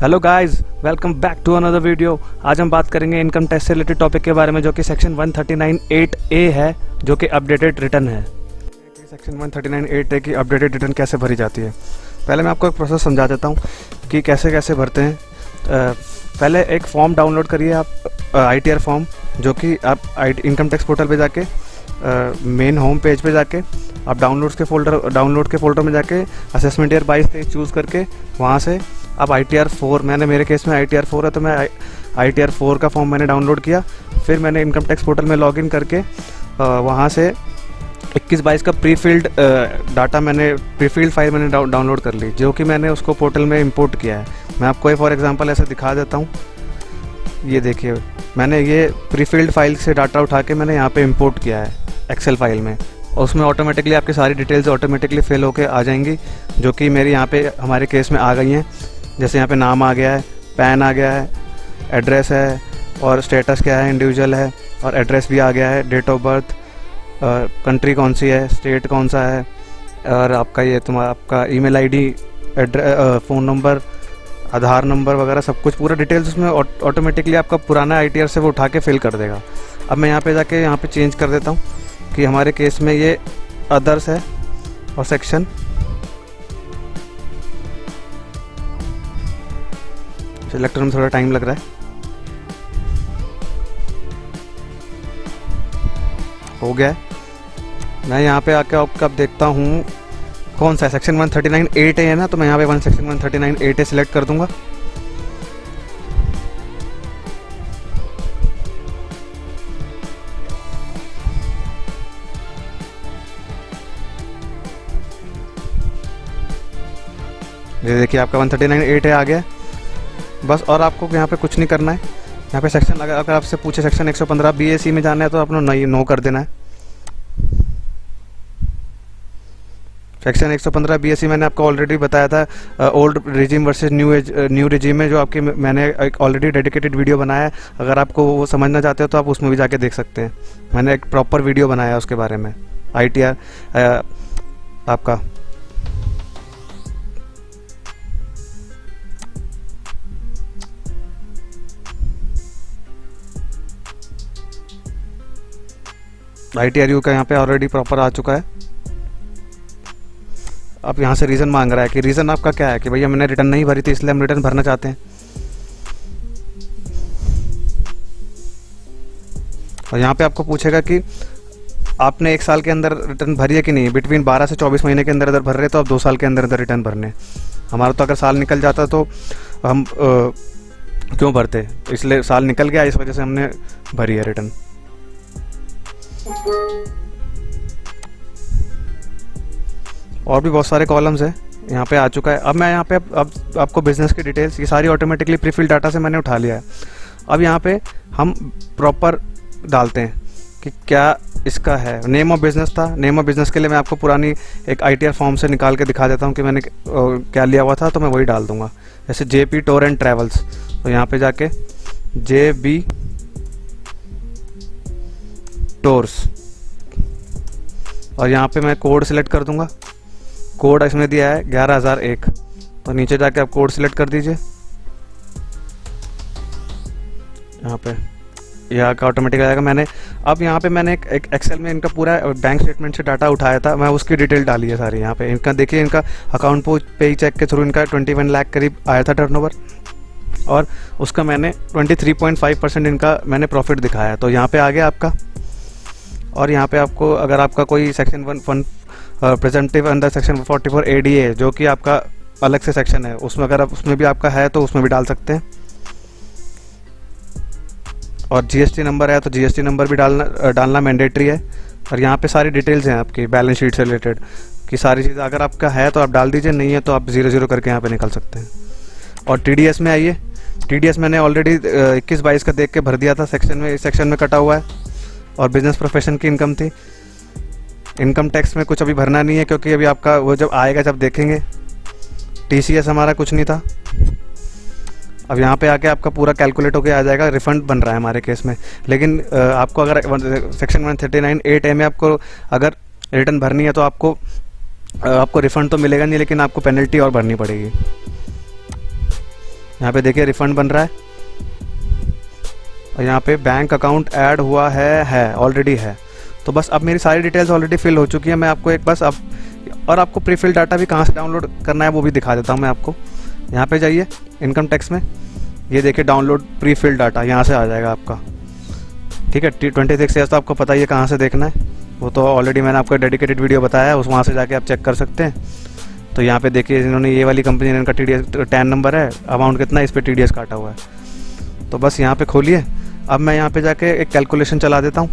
Hello guys, welcome back to another video. आज हम बात करेंगे इनकम टैक्स से रिलेटेड टॉपिक के बारे में, जो कि सेक्शन 139(8)A है, जो कि अपडेटेड रिटर्न है। सेक्शन 139(8)A की अपडेटेड रिटर्न कैसे भरी जाती है, पहले मैं आपको एक प्रोसेस समझा देता हूँ कि कैसे कैसे भरते हैं। पहले एक फॉर्म डाउनलोड करिए आप, ITR फॉर्म, जो कि आप इनकम टैक्स पोर्टल पे जाके मेन होम पेज पे जाके आप डाउनलोड के फोल्डर में जाके असेसमेंट ईयर 22-23 चूज़ करके वहाँ से आप ITR 4, मेरे केस में ITR 4 है तो मैं ITR 4 का फॉर्म मैंने डाउनलोड किया। फिर मैंने इनकम टैक्स पोर्टल में लॉगिन करके वहाँ से 21-22 का प्रीफिल्ड फाइल मैंने डाउनलोड कर ली, जो कि मैंने उसको पोर्टल में इंपोर्ट किया है। मैं आपको फॉर एग्जांपल ऐसा दिखा देता हूँ। ये देखिए, मैंने ये प्रीफिल्ड फाइल से डाटा उठा के मैंने यहाँ पे इंपोर्ट किया है एक्सेल फाइल में, और उसमें ऑटोमेटिकली आपकी सारी डिटेल्स ऑटोमेटिकली फिल होके आ जाएंगी, जो कि मेरी यहाँ पे हमारे केस में आ गई हैं। जैसे यहाँ पे नाम आ गया है, पैन आ गया है, एड्रेस है, और स्टेटस क्या है, इंडिविजुअल है, और एड्रेस भी आ गया है, डेट ऑफ बर्थ, कंट्री कौन सी है, स्टेट कौन सा है, और आपका ईमेल आईडी, फ़ोन नंबर, आधार नंबर वगैरह सब कुछ पूरा डिटेल्स उसमें ऑटोमेटिकली आपका पुराना ITR से वो उठा के फिल कर देगा। अब मैं यहाँ पे जाके यहाँ पे चेंज कर देता हूँ कि हमारे केस में ये अदर्स है, और सेक्शन सिलेक्ट करने में थोड़ा टाइम लग रहा है। हो गया है। मैं यहाँ पे आके अब देखता हूँ कौन सा है, सेक्शन 139(8)A है ना, तो मैं यहाँ पे सेक्शन 139(8)A सिलेक्ट कर दूंगा। ये देखिए आपका 139(8)A आ गया बस। और आपको यहाँ पे कुछ नहीं करना है। यहाँ पे सेक्शन अगर आपसे पूछे सेक्शन 115 BAC में जाना है तो आपने नो कर देना है। सेक्शन 115 BAC मैंने आपको ऑलरेडी बताया था, old regime versus new regime में, जो आपके मैंने एक ऑलरेडी डेडिकेटेड वीडियो बनाया है। अगर आपको वो समझना चाहते हो तो आप उसमें भी जाके देख सकते हैं। मैंने एक प्रॉपर वीडियो बनाया है उसके बारे में। ITR आपका ITRU का यहाँ पे ऑलरेडी प्रॉपर आ चुका है। अब यहाँ से रीज़न मांग रहा है कि रीज़न आपका क्या है, कि भैया मैंने रिटर्न नहीं भरी थी इसलिए हम रिटर्न भरना चाहते हैं। और यहाँ पे आपको पूछेगा कि आपने 1 साल के अंदर रिटर्न भरी है कि नहीं। बिटवीन 12 से 24 महीने के अंदर भर रहे तो आप 2 साल के अंदर रिटर्न भरने। हमारा तो अगर साल निकल जाता तो हम क्यों भरते, इसलिए साल निकल गया, इस वजह से हमने भरी है रिटर्न। और भी बहुत सारे कॉलम्स हैं, यहाँ पे आ चुका है। अब मैं यहाँ पे अब आपको बिजनेस की डिटेल्स ये सारी ऑटोमेटिकली प्रीफिल डाटा से मैंने उठा लिया है। अब यहाँ पे हम प्रॉपर डालते हैं कि क्या इसका है। नेम ऑफ बिज़नेस था, नेम ऑफ बिज़नेस के लिए मैं आपको पुरानी एक ITR फॉर्म से निकाल के दिखा देता हूँ कि मैंने क्या लिया हुआ था, तो मैं वही डाल दूँगा। जैसे JP टूर एंड ट्रैवल्स, तो यहाँ पे जाके JB टूर्स, और यहाँ पे मैं कोड सिलेक्ट कर दूंगा। कोड इसमें दिया है 11001, तो नीचे जाके आप कोड सिलेक्ट कर दीजिए। यहाँ पे यह का ऑटोमेटिक आएगा। अब यहाँ पे मैंने एक एक्सेल में इनका पूरा बैंक स्टेटमेंट से डाटा उठाया था, मैं उसकी डिटेल डाली है सारी। यहाँ पे इनका देखिए, इनका अकाउंट पे चेक के थ्रू इनका 21 लाख करीब आया था टर्नओवर, और उसका मैंने 23.5% इनका मैंने प्रॉफिट दिखाया। तो यहाँ पे आ गया आपका। और यहाँ पे आपको अगर आपका कोई सेक्शन 1 प्रेजेंटिव अंडर सेक्शन 44 ADA, जो कि आपका अलग से सेक्शन है, उसमें अगर आप उसमें भी आपका है तो उसमें भी डाल सकते हैं। और GST नंबर है तो GST नंबर भी डालना मैंडेटरी है। और यहाँ पे सारी डिटेल्स हैं आपकी बैलेंस शीट से रिलेटेड कि सारी चीज़ें अगर आपका है तो आप डाल दीजिए, नहीं है तो आप 0-0 करके यहाँ पे निकल सकते हैं। और TDS में आइए। TDS मैंने ऑलरेडी 21-22 का देख के भर दिया था, सेक्शन में कटा हुआ है। और बिजनेस प्रोफेशन की इनकम थी। इनकम टैक्स में कुछ अभी भरना नहीं है, क्योंकि अभी आपका वो जब आएगा जब देखेंगे। TCS हमारा कुछ नहीं था। अब यहाँ पे आके आपका पूरा कैलकुलेट होके आ जाएगा, रिफंड बन रहा है हमारे केस में। लेकिन आपको अगर सेक्शन 139(8)A में आपको अगर रिटर्न भरनी है तो आपको रिफंड तो मिलेगा नहीं, लेकिन आपको पेनल्टी और भरनी पड़ेगी। यहाँ पे देखिए रिफंड बन रहा है, और यहाँ पे बैंक अकाउंट ऐड हुआ है ऑलरेडी है। तो बस अब मेरी सारी डिटेल्स ऑलरेडी फिल हो चुकी है। मैं आपको एक बस अब और आपको प्रीफिल डाटा भी कहाँ से डाउनलोड करना है वो भी दिखा देता हूँ मैं आपको। यहाँ पे जाइए इनकम टैक्स में, ये देखिए डाउनलोड प्रीफिल डाटा, यहाँ से आ जाएगा आपका। ठीक है, 26 ईयर्स तो आपको पता ही है कहाँ से देखना है, वो तो ऑलरेडी मैंने आपको डेडिकेटेड वीडियो बताया है, उस वहाँ से जाके आप चेक कर सकते हैं। तो यहाँ पे देखिए इन्होंने ये वाली कंपनी ने इनका TDS टैन नंबर है, अमाउंट कितना है इस पर TDS काटा हुआ है। तो बस यहाँ पे खोलिए। अब मैं यहाँ पे जाके एक कैलकुलेशन चला देता हूँ,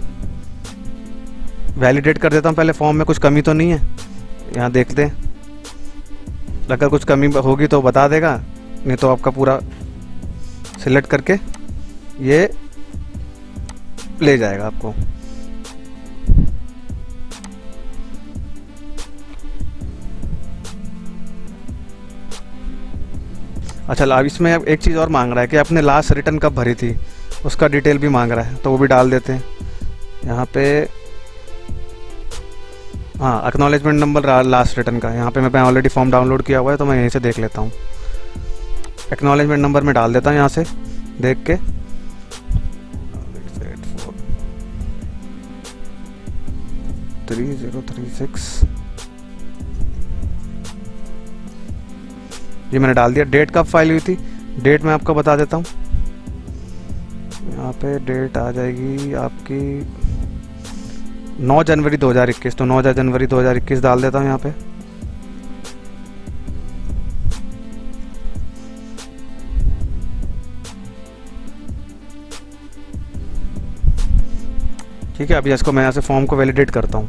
वैलिडेट कर देता हूँ पहले फॉर्म में कुछ कमी तो नहीं है। यहाँ देखते हैं, अगर कुछ कमी होगी तो बता देगा, नहीं तो आपका पूरा सिलेक्ट करके ये ले जाएगा आपको। अच्छा, अब इसमें अब एक चीज़ और मांग रहा है कि आपने लास्ट रिटर्न कब भरी थी, उसका डिटेल भी मांग रहा है, तो वो भी डाल देते हैं यहाँ पे। हाँ, एक्नॉलेजमेंट नंबर लास्ट रिटर्न का, यहाँ पे मैं ऑलरेडी फॉर्म डाउनलोड किया हुआ है तो मैं यहीं से देख लेता हूँ। एक्नॉलेजमेंट नंबर में डाल देता हूँ यहाँ से देख के। 3036 ये मैंने डाल दिया। डेट कब फाइल हुई थी, डेट मैं आपको बता देता हूँ। यहाँ पे डेट आ जाएगी आपकी 9 जनवरी 2021, तो 9 जनवरी 2021 डाल देता हूँ यहाँ पे। ठीक है, अभी इसको मैं यहाँ से फॉर्म को वैलिडेट करता हूँ।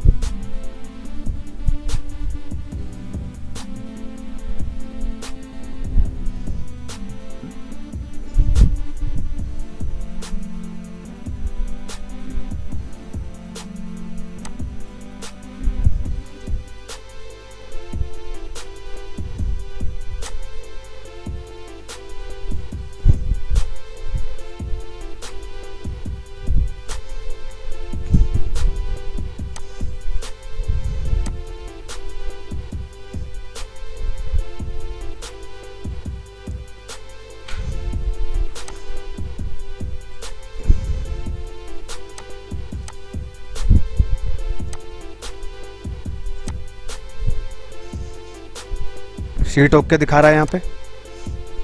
शीट ओके दिखा रहा है यहाँ पे।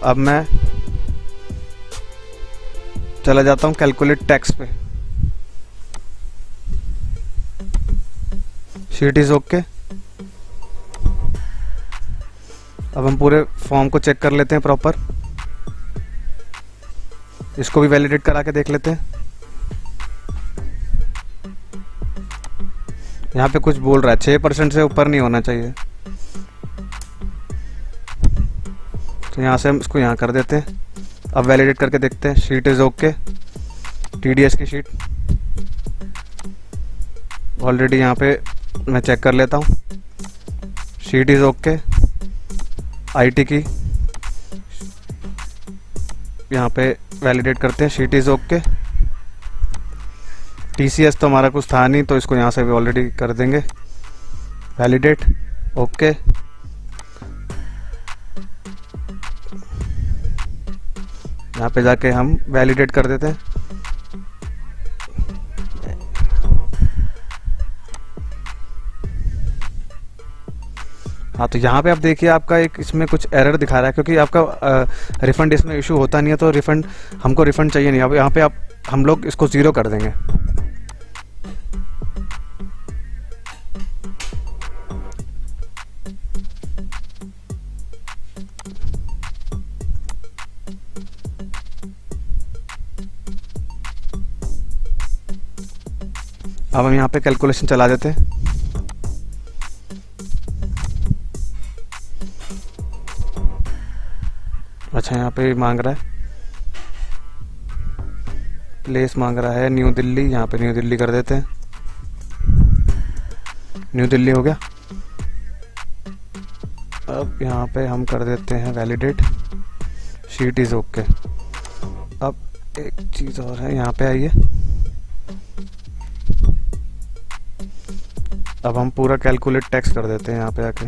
अब मैं चला जाता हूँ कैलकुलेट टैक्स पे। Sheet is okay. अब हम पूरे फॉर्म को चेक कर लेते हैं प्रॉपर, इसको भी वैलिडेट करा के देख लेते हैं। यहाँ पे कुछ बोल रहा है 6% से ऊपर नहीं होना चाहिए, तो यहाँ से हम इसको यहाँ कर देते हैं। अब वैलिडेट करके देखते हैं। शीट इज ओके, TDS की शीट ऑलरेडी यहाँ पे मैं चेक कर लेता हूँ। Sheet is okay. IT की यहाँ पे वैलिडेट करते हैं। Sheet is okay. TCS तो हमारा कुछ था नहीं, तो इसको यहाँ से भी ऑलरेडी कर देंगे वैलिडेट। ओके, यहाँ पे जाके हम वैलिडेट कर देते हैं। हाँ, तो यहाँ पे आप देखिए आपका एक इसमें कुछ एरर दिखा रहा है, क्योंकि आपका रिफंड इसमें इशू होता नहीं है, तो रिफंड हमको रिफंड चाहिए नहीं। अब यहाँ पे हम लोग इसको 0 कर देंगे। अब हम यहाँ पे कैलकुलेशन चला देते हैं। अच्छा, यहाँ पे मांग रहा है प्लेस, मांग रहा है न्यू दिल्ली। यहाँ पे न्यू दिल्ली कर देते हैं। न्यू दिल्ली हो गया। अब यहाँ पे हम कर देते हैं वैलिडेट। Sheet is okay. अब एक चीज़ और है, यहाँ पे आइए। अब हम पूरा कैलकुलेट टैक्स कर देते हैं यहाँ पे आके।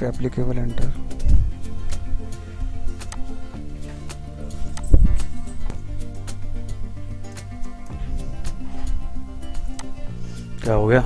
Applicable enter. क्या हो गया?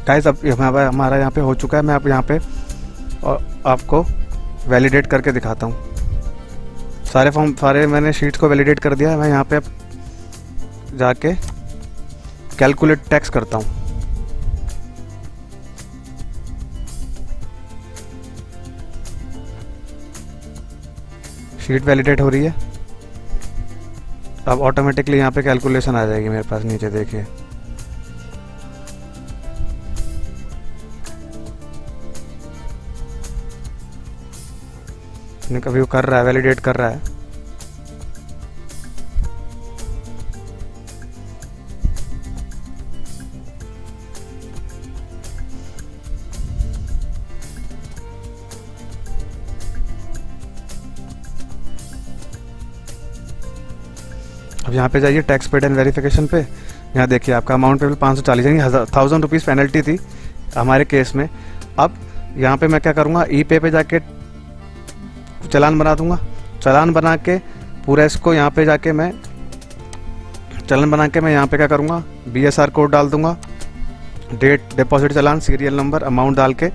गाइस अब हमारा यहाँ पे हो चुका है। मैं अब यहाँ पे और आपको वैलिडेट करके दिखाता हूँ। सारे मैंने शीट्स को वैलिडेट कर दिया है। मैं यहाँ पे अब जाके कैलकुलेट टैक्स करता हूँ। शीट वैलिडेट हो रही है। अब ऑटोमेटिकली यहाँ पे कैलकुलेशन आ जाएगी मेरे पास। नीचे देखिए, कभी वो कर रहा है, वैलिडेट कर रहा है। अब यहाँ पे जाइए टैक्स पेड एंड वेरिफिकेशन पे। यहाँ देखिए आपका अमाउंट पेबल 540 यानी 1000 रुपीज़ पेनल्टी थी हमारे केस में। अब यहाँ पे मैं क्या करूँगा, ई पे जाके चालान बना दूंगा। चालान बना के पूरा इसको यहाँ पे जाके मैं चालान बना के मैं यहाँ पे क्या करूँगा, BSR कोड डाल दूंगा, डेट, डिपॉजिट चालान, सीरियल नंबर, अमाउंट डाल के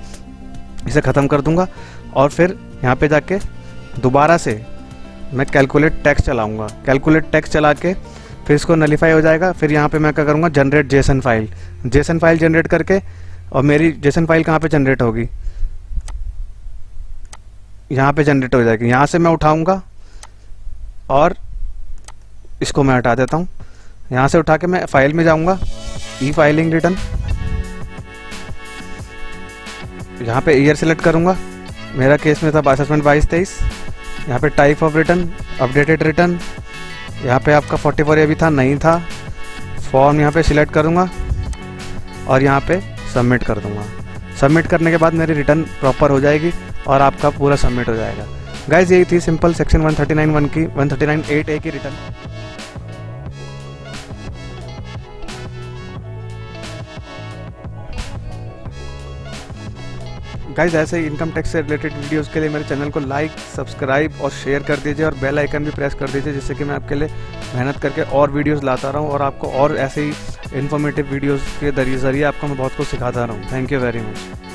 इसे ख़त्म कर दूंगा। और फिर यहाँ पे जाके दोबारा से मैं कैलकुलेट टैक्स चलाऊँगा। कैलकुलेट टैक्स चला के फिर इसको नलीफाई हो जाएगा। फिर यहाँ पे मैं क्या करूँगा, generate JSON file. JSON file generate करके, और मेरी जेसन फाइल कहाँ पे जनरेट होगी, यहाँ पे जनरेट हो जाएगी। यहाँ से मैं उठाऊंगा और इसको मैं हटा देता हूँ। यहाँ से उठा के मैं फाइल में जाऊंगा, ई फाइलिंग रिटर्न, यहाँ पे ईयर सेलेक्ट करूंगा। मेरा केस में था असेसमेंट 22-23। यहाँ पे type of return, updated return, यहाँ पे आपका 44 ये भी था, नहीं था। फॉर्म यहाँ पे सिलेक्ट करूँगा और यहाँ पे सबमिट कर दूँगा। सबमिट करने के बाद मेरी रिटर्न प्रॉपर हो जाएगी और आपका पूरा सबमिट हो जाएगा। गाइज यही थी सिंपल सेक्शन 139(1) की 139(8)(a) की रिटर्न। गाइज ऐसे ही इनकम टैक्स से रिलेटेड वीडियोस के लिए मेरे चैनल को लाइक, सब्सक्राइब और शेयर कर दीजिए और बेल आइकन भी प्रेस कर दीजिए, जिससे कि मैं आपके लिए मेहनत करके और वीडियोस लाता रहूं और आपको और ऐसे ही इन्फॉर्मेटिव वीडियोस के जरिए आपको मैं बहुत कुछ सिखाता रहूं। Thank you very much.